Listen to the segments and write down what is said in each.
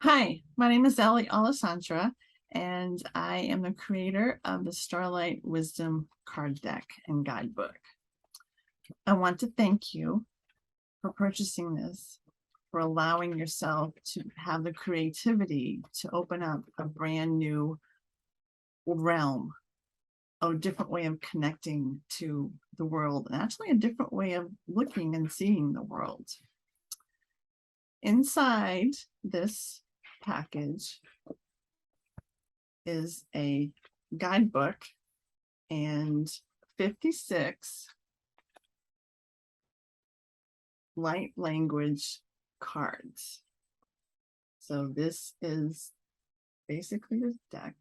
Hi, my name is Ellie Alasantra, and I am the creator of the Starlight Wisdom card deck and guidebook. I want to thank you for purchasing this, for allowing yourself to have the creativity to open up a brand new realm, a different way of connecting to the world, and actually a different way of looking and seeing the world. Inside this package is a guidebook and 56 light language cards. So this is basically this deck,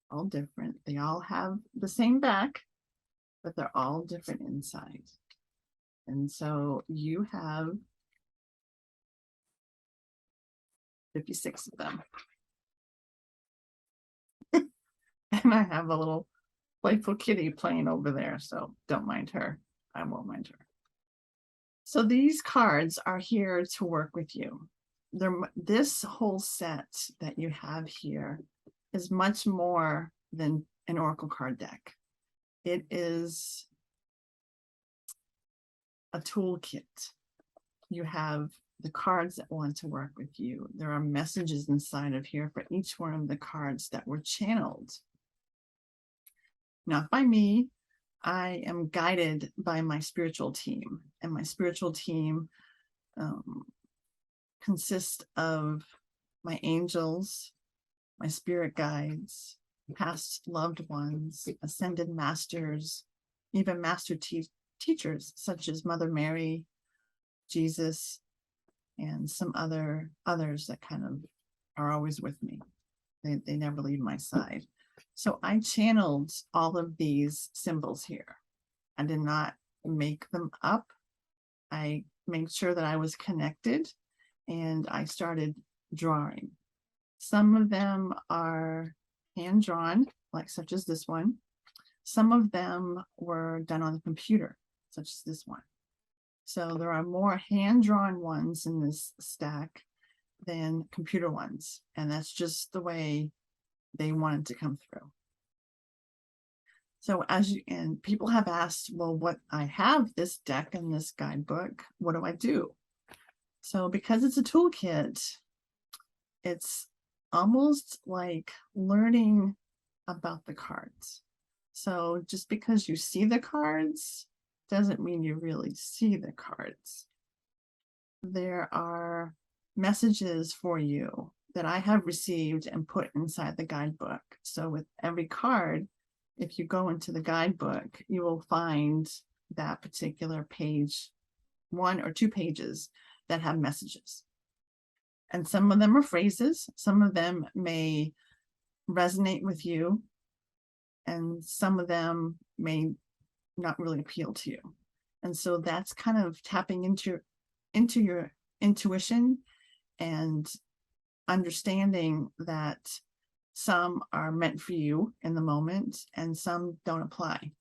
all different. They all have the same back, but they're all different inside. And so you have 56 of them. And I have a little playful kitty playing over there, so don't mind her. I won't mind her. So these cards are here to work with you. This whole set that you have here is much more than an oracle card deck. It is a toolkit. You have the cards that want to work with you. There are messages inside of here for each one of the cards that were channeled. Not by me. I am guided by my spiritual team, and my spiritual team consists of my angels, my spirit guides, past loved ones, ascended masters, even master teachers such as Mother Mary, Jesus, and some others that kind of are always with me. They never leave my side. So I channeled all of these symbols here. I did not make them up. I made sure that I was connected, and I started drawing. Some of them are hand drawn, like such as this one. Some of them were done on the computer, such as this one. So there are more hand-drawn ones in this stack than computer ones. And that's just the way they wanted to come through. So and people have asked, well, what I have this deck and this guidebook, what do I do? So because it's a toolkit, it's almost like learning about the cards. So just because you see the cards doesn't mean you really see the cards. There are messages for you that I have received and put inside the guidebook. So with every card, if you go into the guidebook, you will find that particular page, 1 or 2 pages that have messages. And some of them are phrases, some of them may resonate with you, and some of them may not really appeal to you. And so that's kind of tapping into your intuition and understanding that some are meant for you in the moment and some don't apply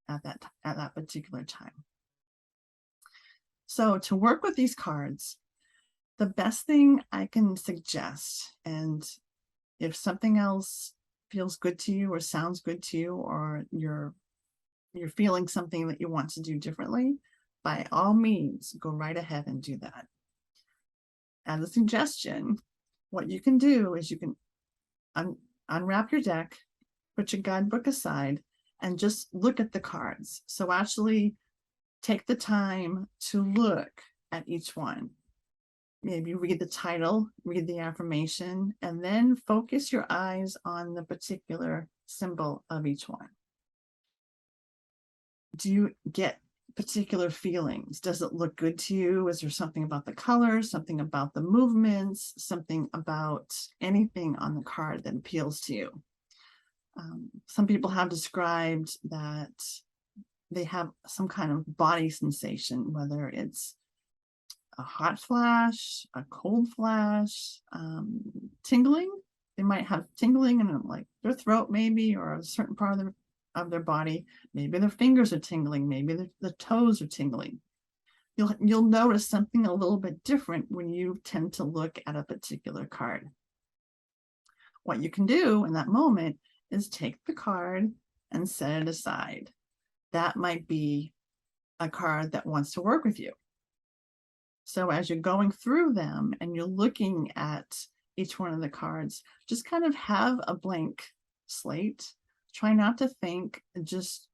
at that particular time. So to work with these cards, the best thing I can suggest, and if something else feels good to you or sounds good to you, or you're feeling something that you want to do differently, by all means, go right ahead and do that. As a suggestion, what you can do is you can unwrap your deck, put your guidebook aside, and just look at the cards. So actually take the time to look at each one. Maybe read the title, read the affirmation, and then focus your eyes on the particular symbol of each one. Do you get particular feelings? Does it look good to you? Is there something about the colors, something about the movements, something about anything on the card that appeals to you? Some people have described that they have some kind of body sensation, whether it's a hot flash, a cold flash, tingling. They might have tingling in like their throat maybe, or a certain part of their body. Maybe their fingers are tingling, maybe the toes are tingling. you'll notice something a little bit different when you tend to look at a particular card. What you can do in that moment is take the card and set it aside. That might be a card that wants to work with you. So as you're going through them and you're looking at each one of the cards, just kind of have a blank slate. Try not to think, just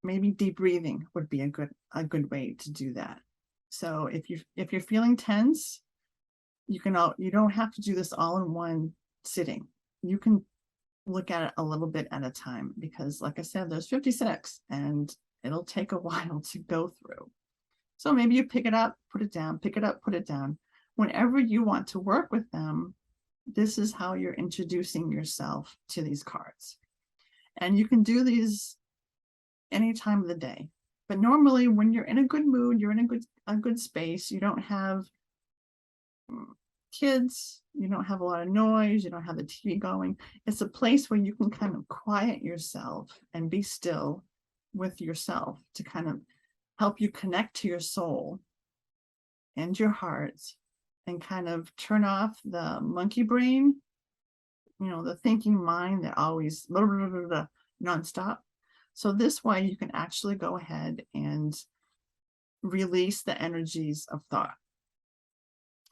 maybe deep breathing would be a good way to do that. So if you're feeling tense, you don't have to do this all in one sitting. You can look at it a little bit at a time, because like I said, there's 56 and it'll take a while to go through. So maybe you pick it up, put it down, pick it up, put it down. Whenever you want to work with them, this is how you're introducing yourself to these cards. And you can do these any time of the day. But normally when you're in a good mood, you're in a good space, you don't have kids, you don't have a lot of noise, you don't have the TV going. It's a place where you can kind of quiet yourself and be still with yourself to kind of help you connect to your soul and your heart and kind of turn off the monkey brain, the thinking mind that always blah, blah, blah, blah, nonstop. So this way you can actually go ahead and release the energies of thought.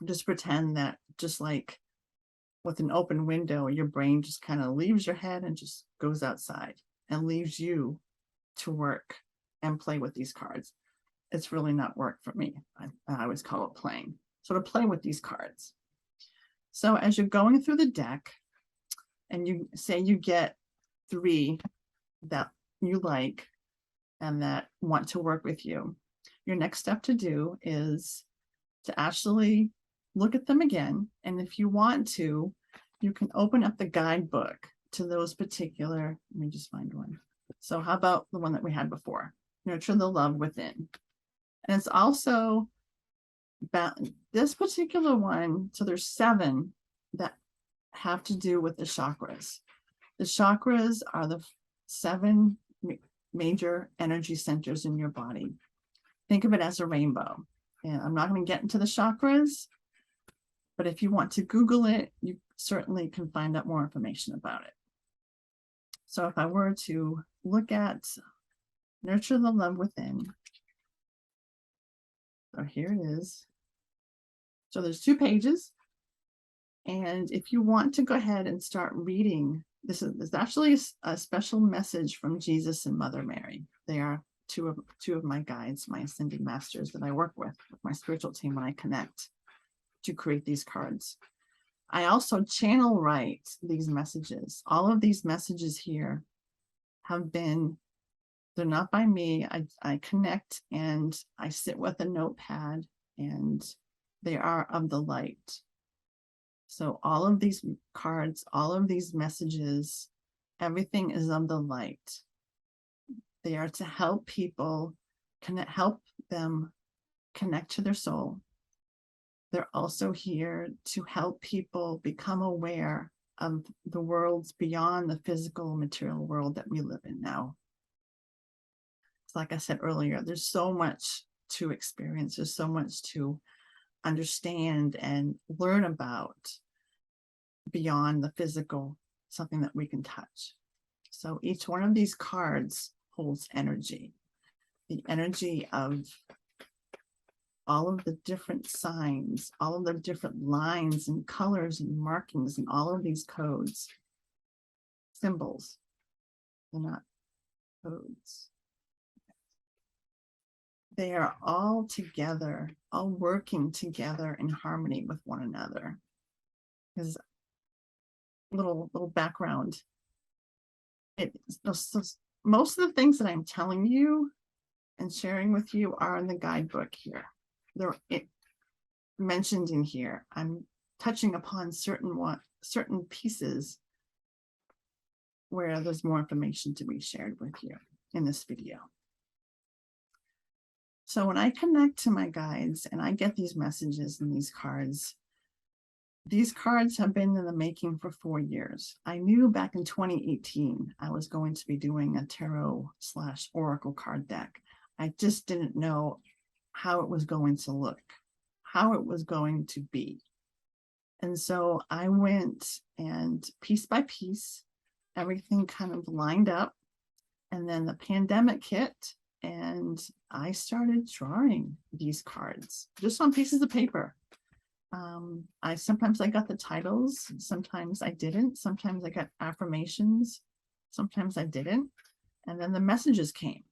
Just pretend that, just like with an open window, your brain just kind of leaves your head and just goes outside and leaves you to work and play with these cards. It's really not work for me. I always call it playing. So to play with these cards. So as you're going through the deck and you say you get 3 that you like and that want to work with you, your next step to do is to actually look at them again. And if you want to, you can open up the guidebook to those particular, let me just find one. So how about the one that we had before? Nurture the love within. And it's also about this particular one. So there's 7 that have to do with the chakras. The chakras are the 7 major energy centers in your body. Think of it as a rainbow. And I'm not going to get into the chakras, but if you want to Google it, you certainly can find out more information about it. So if I were to look at Nurture the Love Within, so here it is. So there's 2 pages. And if you want to go ahead and start reading, this is actually a special message from Jesus and Mother Mary. They are two of my guides, my ascended masters that I work with my spiritual team when I connect to create these cards. I also channel write these messages. All of these messages here have been, they're not by me. I connect and I sit with a notepad, and they are of the light. So all of these cards, all of these messages, everything is of the light. They are to help people help them connect to their soul. They're also here to help people become aware of the worlds beyond the physical material world that we live in now. It's like I said earlier, there's so much to experience. There's so much to understand and learn about beyond the physical, something that we can touch. So each one of these cards holds energy, the energy of all of the different signs, all of the different lines and colors and markings and all of these codes, symbols. They're not codes. They are all together, all working together in harmony with one another. Because little background. Most of the things that I'm telling you and sharing with you are in the guidebook here. They're mentioned in here. I'm touching upon certain pieces where there's more information to be shared with you in this video. So when I connect to my guides and I get these messages and these cards have been in the making for 4 years. I knew back in 2018 I was going to be doing a tarot/oracle card deck. I just didn't know how it was going to look, how it was going to be. And so I went and piece by piece, everything kind of lined up. And then the pandemic hit and I started drawing these cards just on pieces of paper. Sometimes I got the titles, sometimes I didn't, sometimes I got affirmations, sometimes I didn't. And then the messages came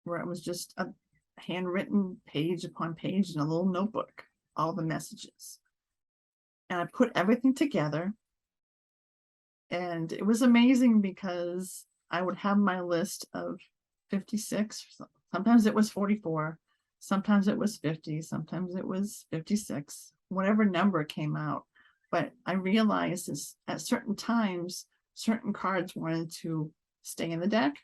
where it was just a handwritten page upon page in a little notebook, all the messages. And I put everything together. And it was amazing because I would have my list of 56. Sometimes it was 44. Sometimes it was 50. Sometimes it was 56. Whatever number came out. But I realized is at certain times, certain cards wanted to stay in the deck.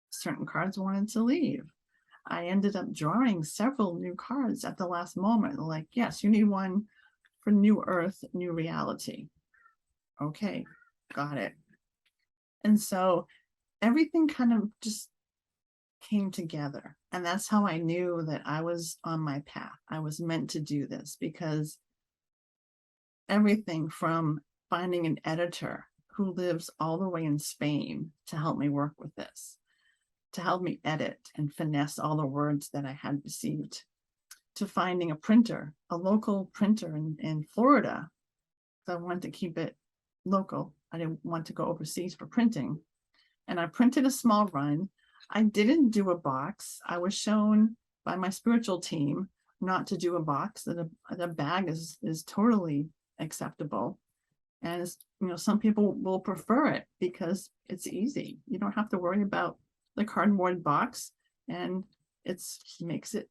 Certain cards wanted to leave. I ended up drawing several new cards at the last moment. Like, yes, you need one for New Earth, New Reality. Okay, got it. And so everything kind of just came together. And that's how I knew that I was on my path. I was meant to do this because everything from finding an editor who lives all the way in Spain to help me work with this, to help me edit and finesse all the words that I had received, to finding a printer, a local printer in Florida. So I wanted to keep it local. I didn't want to go overseas for printing. And I printed a small run. I didn't do a box. I was shown by my spiritual team not to do a box, that a bag is totally acceptable. And some people will prefer it because it's easy. You don't have to worry about the cardboard box, and it makes it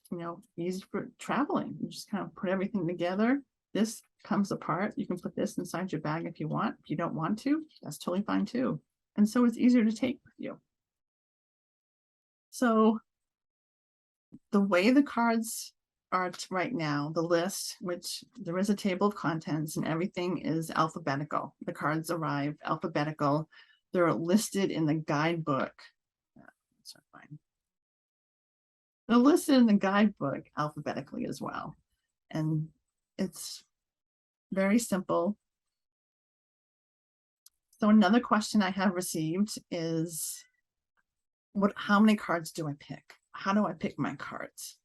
easy for traveling. You just kind of put everything together. This comes apart. You can put this inside your bag if you want. If you don't want to, that's totally fine too. And so it's easier to take with you. So the way the cards are right now, the list, which there is a table of contents and everything is alphabetical. The cards arrive alphabetical. They're listed in the guidebook. That's fine. They're listed in the guidebook alphabetically as well. And it's very simple. So another question I have received is, how many cards do I pick? How do I pick my cards?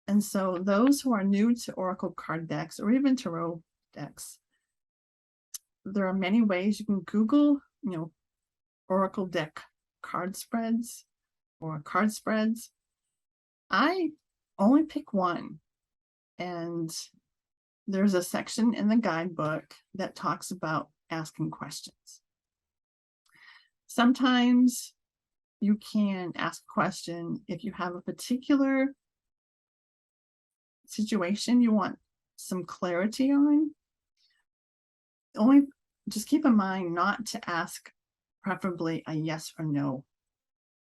And so those who are new to Oracle card decks or even Tarot decks, there are many ways. You can Google, Oracle deck card spreads or card spreads. I only pick one, and there's a section in the guidebook that talks about asking questions. Sometimes you can ask a question if you have a particular situation you want some clarity on. Only just keep in mind not to ask preferably a yes or no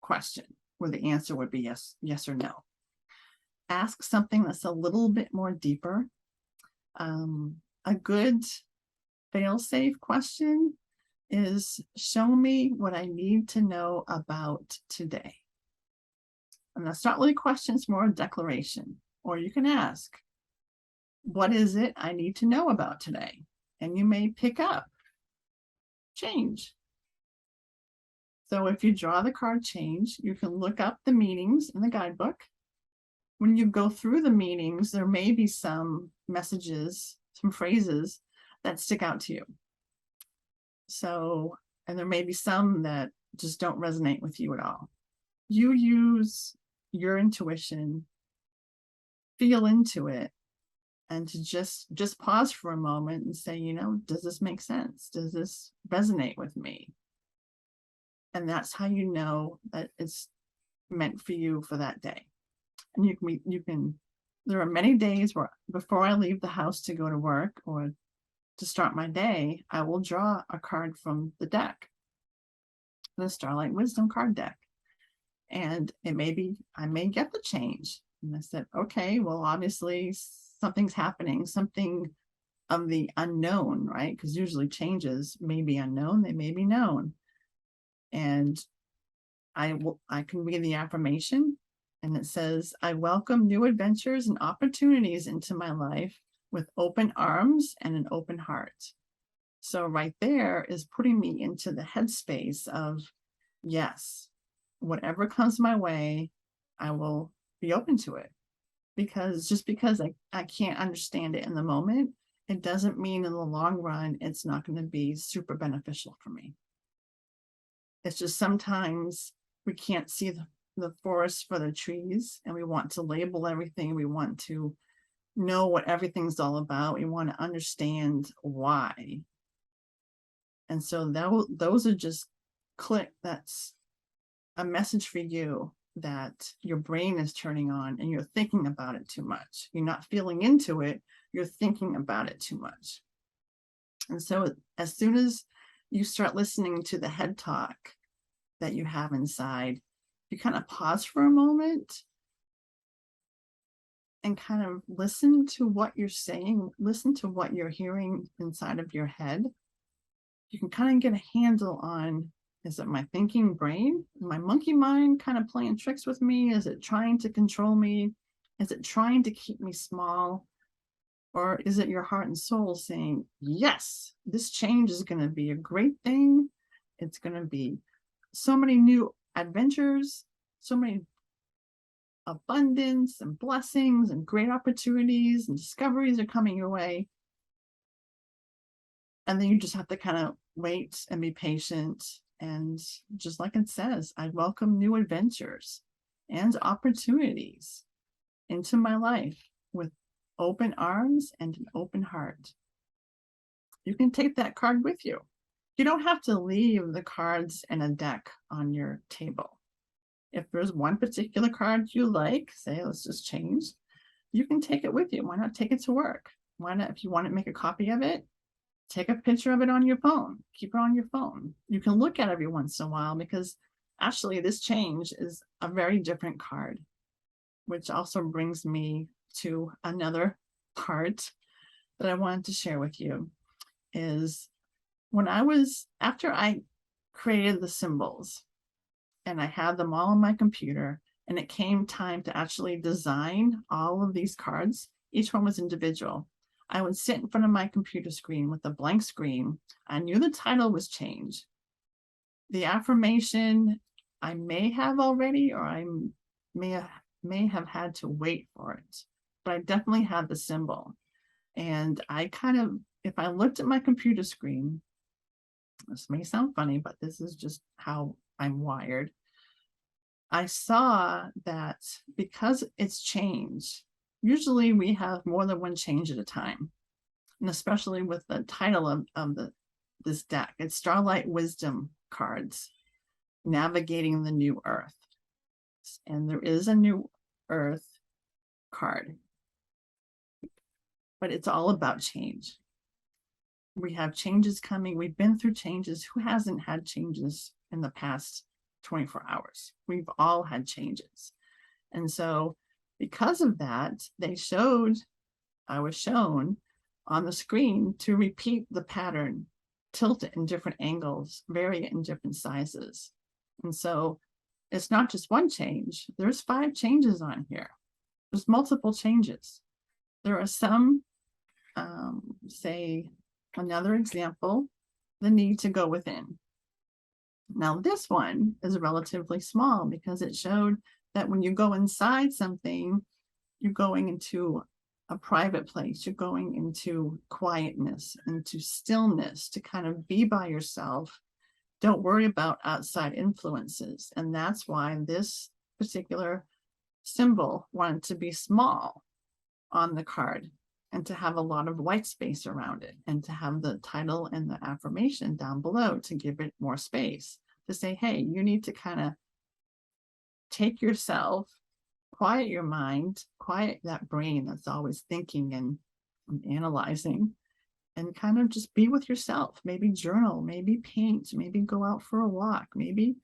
question where the answer would be yes or no. Ask something that's a little bit more deeper. A good fail-safe question is, show me what I need to know about today. And that's not really a question, it's more a declaration. Or you can ask, what is it I need to know about today? And you may pick up change. So if you draw the card change, you can look up the meanings in the guidebook. When you go through the meanings, there may be some messages, some phrases that stick out to you. So, and there may be some that just don't resonate with you at all. You use your intuition, feel into it, and to just pause for a moment and say, does this make sense? Does this resonate with me? And that's how you know that it's meant for you for that day. And you can, there are many days where before I leave the house to go to work or to start my day, I will draw a card from the deck, the Starlight Wisdom card deck. And it may be, I may get the change. And I said, okay, well, obviously something's happening, something of the unknown, right? Because usually changes may be unknown, they may be known. And I can read the affirmation And it says, I welcome new adventures and opportunities into my life with open arms and an open heart. So right there is putting me into the headspace of, yes, whatever comes my way, I will be open to it. Because just because I can't understand it in the moment, it doesn't mean in the long run, it's not going to be super beneficial for me. It's just sometimes we can't see the forest for the trees, and we want to label everything. We want to know what everything's all about. We want to understand why. And so those are just that's a message for you that your brain is turning on and you're thinking about it too much. You're not feeling into it, you're thinking about it too much. And so as soon as you start listening to the head talk that you have inside, you kind of pause for a moment and kind of listen to what you're saying, listen to what you're hearing inside of your head. You can kind of get a handle on, is it my thinking brain, my monkey mind kind of playing tricks with me? Is it trying to control me? Is it trying to keep me small? Or is it your heart and soul saying, yes, this change is going to be a great thing. It's going to be so many new adventures, so many abundance and blessings and great opportunities and discoveries are coming your way. And then you just have to kind of wait and be patient. And just like it says, I welcome new adventures and opportunities into my life with open arms and an open heart. You can take that card with you. You don't have to leave the cards in a deck on your table. If there's one particular card you like, say, let's just change, you can take it with you. Why not take it to work? Why not, if you want to make a copy of it, take a picture of it on your phone. Keep it on your phone. You can look at it every once in a while, because actually this change is a very different card, which also brings me to another part that I wanted to share with you. Is after I created the symbols and I had them all on my computer, and it came time to actually design all of these cards, each one was individual. I would sit in front of my computer screen with a blank screen. I knew the title was changed. The affirmation I may have already, or I may have had to wait for it, but I definitely had the symbol. And I kind of, if I looked at my computer screen, this may sound funny, but this is just how I'm wired. I saw that because it's changed, usually we have more than one change at a time. And especially with the title of this deck, it's Starlight Wisdom cards, Navigating the New Earth. And there is a new Earth card, but it's all about change. We have changes coming. We've been through changes. Who hasn't had changes in the past 24 hours? We've all had changes. And so because of that, I was shown on the screen to repeat the pattern, tilt it in different angles, vary it in different sizes. And so it's not just one change. There's 5 changes on here. There's multiple changes. There are some, say, another example, the need to go within. Now, this one is relatively small because it showed that when you go inside something, you're going into a private place, you're going into quietness, into stillness, to kind of be by yourself. Don't worry about outside influences. And that's why this particular symbol wanted to be small on the card and to have a lot of white space around it, and to have the title and the affirmation down below to give it more space, to say, hey, you need to kind of take yourself, quiet your mind, quiet that brain that's always thinking and analyzing, and kind of just be with yourself. Maybe journal, maybe paint, maybe go out for a walk, maybe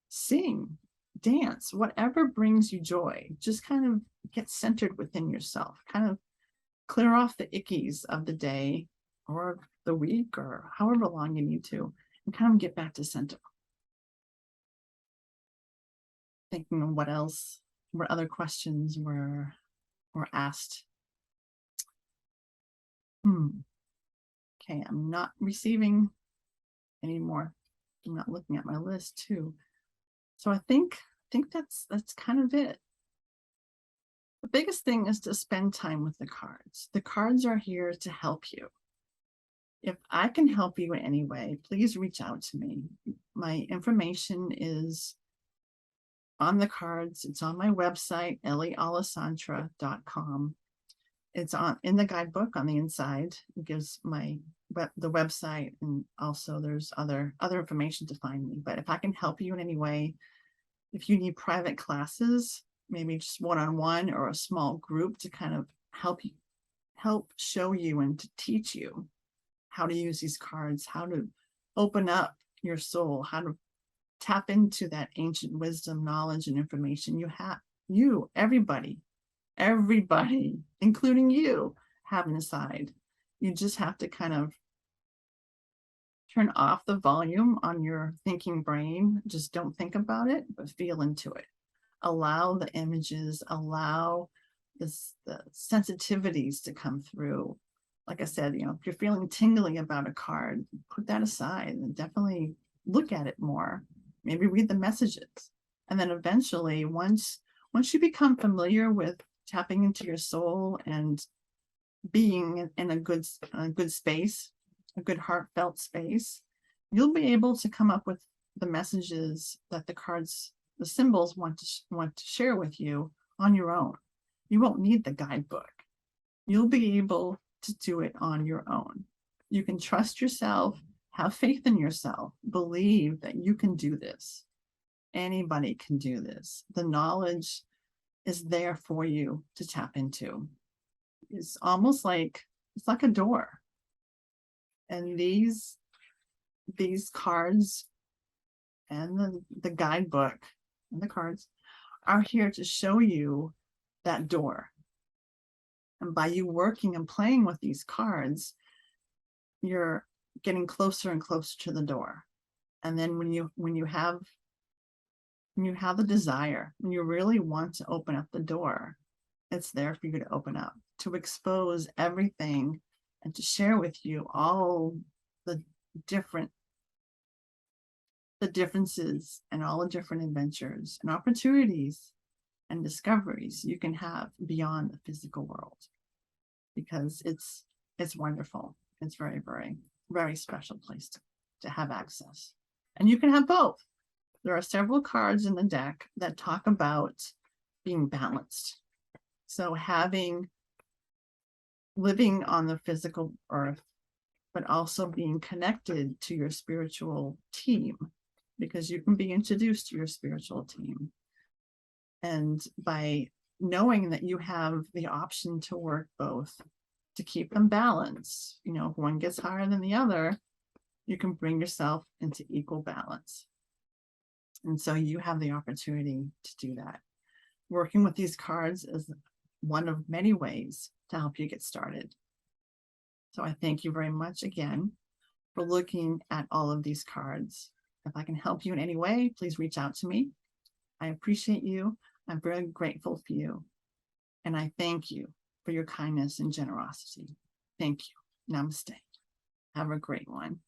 sing, dance, whatever brings you joy. Just kind of get centered within yourself, kind of clear off the ickies of the day or the week or however long you need to, and kind of get back to center. Thinking of what else what other questions were asked. Okay, I'm not receiving any more. I'm not looking at my list too. So I think that's kind of it. The biggest thing is to spend time with the cards. The cards are here to help you. If I can help you in any way, please reach out to me. My information is on the cards. It's on my website, elliealasantra.com. It's in the guidebook on the inside. It gives the website, and also there's other information to find me. But if I can help you in any way, if you need private classes, maybe just one-on-one or a small group to kind of help show you and to teach you how to use these cards, how to open up your soul, how to tap into that ancient wisdom, knowledge, and information everybody, including you, have inside. You just have to kind of turn off the volume on your thinking brain. Just don't think about it, but feel into it. Allow the images, allow the sensitivities to come through. Like I said, if you're feeling tingly about a card, put that aside and definitely look at it more. Maybe read the messages. And then eventually, once you become familiar with tapping into your soul and being in a good space, a good heartfelt space, you'll be able to come up with the messages that the cards, the symbols want to share with you on your own. You won't need the guidebook. You'll be able to do it on your own. You can trust yourself, have faith in yourself, believe that you can do this. Anybody can do this. The knowledge is there for you to tap into. It's almost like a door. And these cards and the guidebook and the cards are here to show you that door. And by you working and playing with these cards, you're getting closer and closer to the door. And then when you have the desire, when you really want to open up the door, it's there for you to open up, to expose everything and to share with you all the differences and all the different adventures and opportunities and discoveries you can have beyond the physical world, because it's wonderful. It's very, very, very special place to have access. And you can have both. There are several cards in the deck that talk about being balanced. So living on the physical earth, but also being connected to your spiritual team, because you can be introduced to your spiritual team. And by knowing that you have the option to work both, to keep them balanced, if one gets higher than the other, you can bring yourself into equal balance. And so you have the opportunity to do that. Working with these cards is one of many ways to help you get started. So I thank you very much again for looking at all of these cards. If I can help you in any way, please reach out to me. I appreciate you. I'm very grateful for you. And I thank you for your kindness and generosity. Thank you. Namaste. Have a great one.